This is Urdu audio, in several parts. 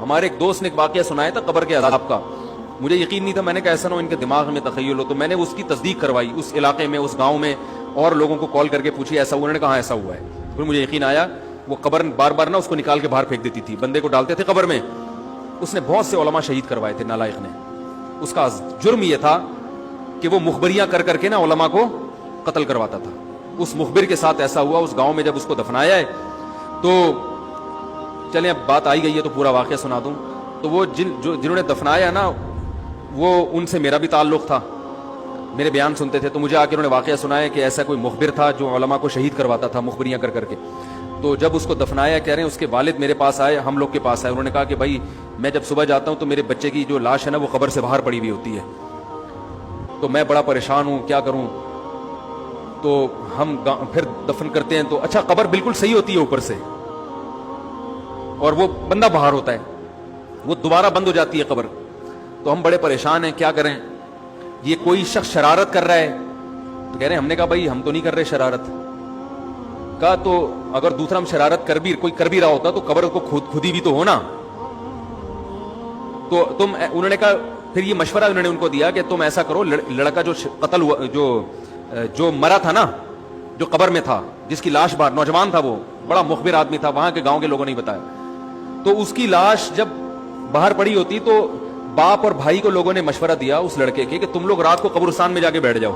ہمارے ایک دوست نے ایک واقعہ سنایا تھا قبر کے عذاب کا, مجھے یقین نہیں تھا, میں نے کہا ایسا نہ ہو ان کے دماغ میں تخیل ہو, تو میں نے اس کی تصدیق کروائی اس علاقے میں, اس گاؤں میں, اور لوگوں کو کال کر کے پوچھی ایسا ہوا, انہوں نے کہا ایسا ہوا ہے. پھر مجھے یقین آیا. وہ قبر بار بار نا اس کو نکال کے باہر پھینک دیتی تھی, بندے کو ڈالتے تھے قبر میں. اس نے بہت سے علماء شہید کروائے تھے نالائق نے. اس کا جرم یہ تھا کہ وہ مخبریاں کر کر کے نا علماء کو قتل کرواتا تھا. اس مخبر کے ساتھ ایسا ہوا اس گاؤں میں جب اس کو دفنایا ہے. تو چلیں اب بات آئی گئی ہے تو پورا واقعہ سنا دوں. تو وہ جنہوں نے دفنایا نا, وہ ان سے میرا بھی تعلق تھا, میرے بیان سنتے تھے. تو مجھے آ کے انہوں نے واقعہ سنایا کہ ایسا کوئی مخبر تھا جو علماء کو شہید کرواتا تھا مخبریاں کر کر کے. تو جب اس کو دفنایا, کہہ رہے ہیں اس کے والد میرے پاس آئے, ہم لوگ کے پاس آئے. انہوں نے کہا کہ بھائی میں جب صبح جاتا ہوں تو میرے بچے کی جو لاش ہے نا وہ قبر سے باہر پڑی ہوئی ہوتی ہے, تو میں بڑا پریشان ہوں, کیا کروں. تو ہم پھر دفن کرتے ہیں تو اچھا قبر بالکل صحیح ہوتی ہے اوپر سے, اور وہ بندہ باہر ہوتا ہے, وہ دوبارہ بند ہو جاتی ہے قبر. تو ہم بڑے پریشان ہیں, کیا کریں, یہ کوئی شخص شرارت کر رہا ہے. تو کہہ رہے ہیں, ہم نے کہا بھائی ہم تو نہیں کر رہے شرارت. کہا تو اگر دوسرا ہم شرارت کوئی کر بھی رہا ہوتا تو قبر کو خودی بھی تو ہونا. تو انہوں نے کہا, پھر یہ مشورہ انہوں نے ان کو دیا کہ تم ایسا کرو, لڑکا جو قتل ہوا, جو مرا تھا نا, جو قبر میں تھا, جس کی لاش باہر, نوجوان تھا, وہ بڑا مخبر آدمی تھا, وہاں کے گاؤں کے لوگوں نے بتایا. تو اس کی لاش جب باہر پڑی ہوتی تو باپ اور بھائی کو لوگوں نے مشورہ دیا اس لڑکے کے کہ تم لوگ رات کو قبرستان میں جا کے بیٹھ جاؤ,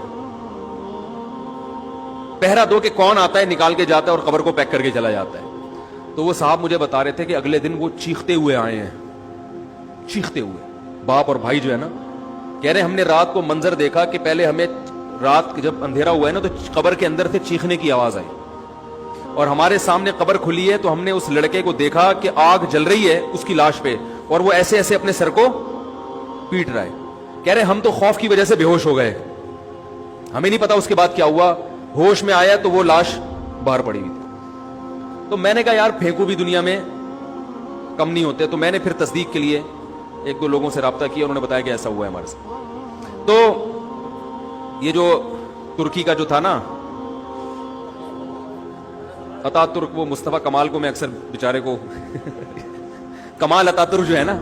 پہرا دو کہ کون آتا ہے نکال کے جاتا ہے اور قبر کو پیک کر کے چلا جاتا ہے. تو وہ صاحب مجھے بتا رہے تھے کہ اگلے دن وہ چیختے ہوئے آئے ہیں, چیختے ہوئے, باپ اور بھائی جو ہے نا. کہہ رہے ہم نے رات کو منظر دیکھا کہ پہلے ہمیں رات جب اندھیرا ہوا ہے نا تو قبر کے اندر سے چیخنے کی آواز آئی, اور ہمارے سامنے قبر کھلی ہے تو ہم نے اس لڑکے کو دیکھا کہ آگ جل رہی ہے اس کی لاش پہ, اور وہ ایسے ایسے اپنے سر کو پیٹ رہا ہے. کہہ رہے ہم تو خوف کی وجہ سے بے ہوش ہو گئے, ہمیں نہیں پتا اس کے بعد کیا ہوا. ہوش میں آیا تو وہ لاش باہر پڑی ہوئی تھی. تو میں نے کہا یار پھینکو بھی دنیا میں کم نہیں ہوتے. تو میں نے پھر تصدیق کے لیے ایک دو لوگوں سے رابطہ کیا, انہوں نے بتایا کہ ایسا ہوا ہے ہمارے ساتھ. تو یہ جو ترکی کا جو تھا نا عطا ترک, وہ مصطفیٰ کمال کو میں اکثر بیچارے کو کمال عطا ترک جو ہے نا,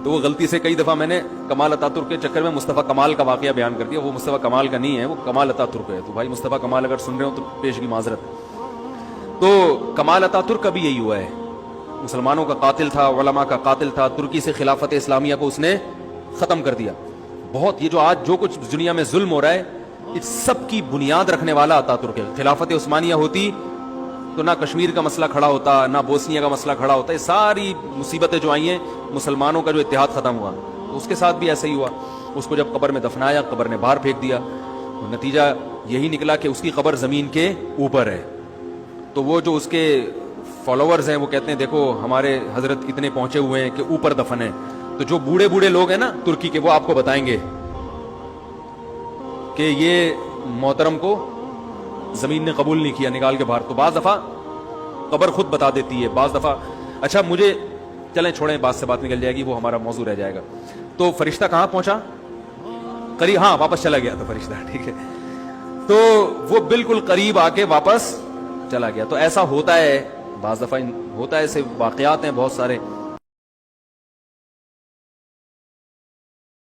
تو وہ غلطی سے کئی دفعہ میں نے کمال عطا ترک کے چکر میں مصطفیٰ کمال کا واقعہ بیان کر دیا. وہ مصطفیٰ کمال کا نہیں ہے, وہ کمال عطا ترک ہے. تو بھائی مصطفیٰ کمال اگر سن رہے ہو تو پیش کی معذرت. تو کمال عطا ترک کا بھی یہی ہوا ہے, مسلمانوں کا قاتل تھا, علماء کا قاتل تھا. ترکی سے خلافت اسلامیہ کو اس نے ختم کر دیا. بہت یہ جو آج جو کچھ دنیا میں ظلم ہو رہا ہے اس سب کی بنیاد رکھنے والا عطا ترک ہے. خلافت عثمانیہ ہوتی تو نہ کشمیر کا مسئلہ کھڑا ہوتا, نہ بوسنیا کا مسئلہ کھڑا ہوتا. یہ ساری مصیبتیں جو آئی ہیں, مسلمانوں کا جو اتحاد ختم ہوا, اس کے ساتھ بھی ایسا ہی ہوا. اس کو جب قبر میں دفنایا, قبر نے باہر پھینک دیا, نتیجہ یہی نکلا کہ اس کی قبر زمین کے اوپر ہے. تو وہ جو اس کے فالوورز ہیں وہ کہتے ہیں دیکھو ہمارے حضرت اتنے پہنچے ہوئے ہیں کہ اوپر دفن ہے. تو جو بوڑھے بوڑھے لوگ ہیں نا ترکی کے, وہ آپ کو بتائیں گے کہ یہ محترم کو زمین نے قبول نہیں کیا, نکال کے باہر. تو بعض دفعہ قبر خود بتا دیتی ہے, بعض دفعہ. اچھا مجھے چلیں چھوڑیں, بات سے بات نکل جائے گی, وہ ہمارا موضوع رہ جائے گا. تو فرشتہ کہاں پہنچا, قریب, ہاں واپس چلا گیا تھا فرشتہ, ٹھیک ہے. تو وہ بالکل قریب آ کے واپس چلا گیا. تو ایسا ہوتا ہے, بعض دفعہ ہوتا ہے, ایسے واقعات ہیں بہت سارے.